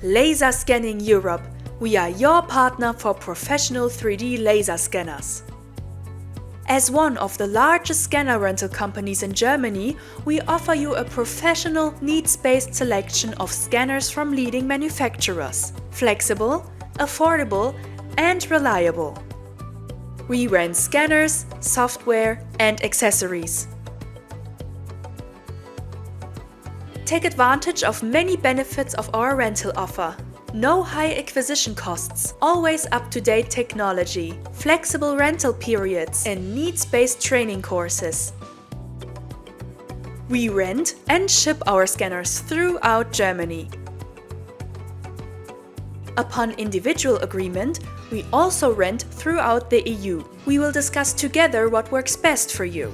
Laser Scanning Europe. We are your partner for professional 3D laser scanners. As one of the largest scanner rental companies in Germany, we offer you a professional, needs-based selection of scanners from leading manufacturers. Flexible, affordable, and reliable. We rent scanners, software, and accessories. Take advantage of many benefits of our rental offer. No high acquisition costs, always up-to-date technology, flexible rental periods, and needs-based training courses. We rent and ship our scanners throughout Germany. Upon individual agreement, we also rent throughout the EU. We will discuss together what works best for you,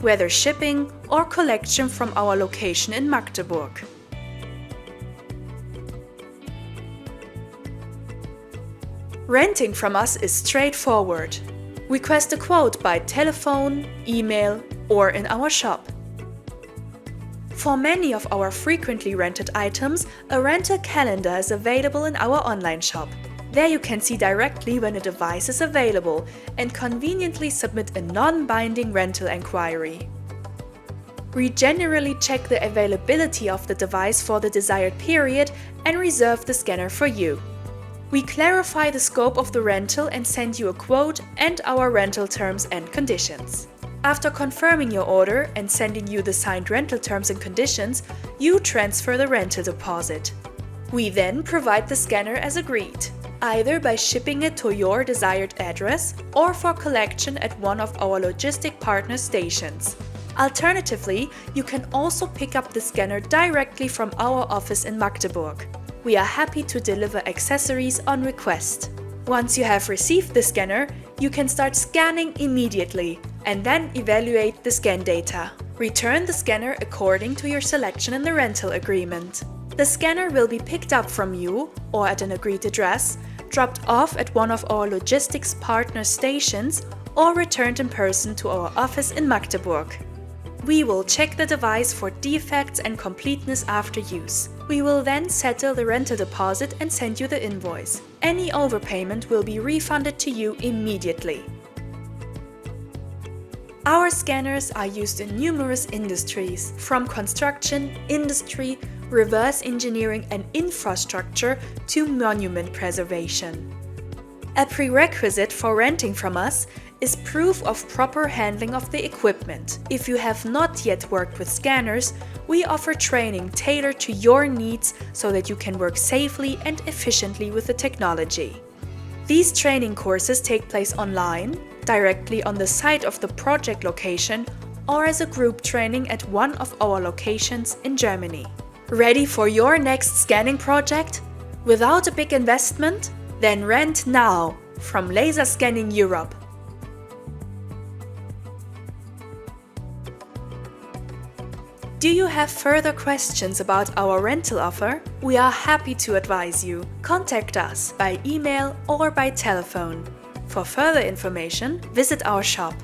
whether shipping or collection from our location in Magdeburg. Renting from us is straightforward. Request a quote by telephone, email, or in our shop. For many of our frequently rented items, a rental calendar is available in our online shop. There you can see directly when a device is available and conveniently submit a non-binding rental enquiry. We generally check the availability of the device for the desired period and reserve the scanner for you. We clarify the scope of the rental and send you a quote and our rental terms and conditions. After confirming your order and sending you the signed rental terms and conditions, you transfer the rental deposit. We then provide the scanner as agreed, either by shipping it to your desired address or for collection at one of our logistic partner stations. Alternatively, you can also pick up the scanner directly from our office in Magdeburg. We are happy to deliver accessories on request. Once you have received the scanner, you can start scanning immediately and then evaluate the scan data. Return the scanner according to your selection in the rental agreement. The scanner will be picked up from you or at an agreed address, dropped off at one of our logistics partner stations, or returned in person to our office in Magdeburg. We will check the device for defects and completeness after use. We will then settle the rental deposit and send you the invoice. Any overpayment will be refunded to you immediately. Our scanners are used in numerous industries, from construction, industry, reverse engineering and infrastructure to monument preservation. A prerequisite for renting from us is proof of proper handling of the equipment. If you have not yet worked with scanners, we offer training tailored to your needs so that you can work safely and efficiently with the technology. These training courses take place online, directly on the site of the project location, or as a group training at one of our locations in Germany. Ready for your next scanning project? Without a big investment? Then rent now from Laser Scanning Europe. Do you have further questions about our rental offer? We are happy to advise you. Contact us by email or by telephone. For further information, visit our shop.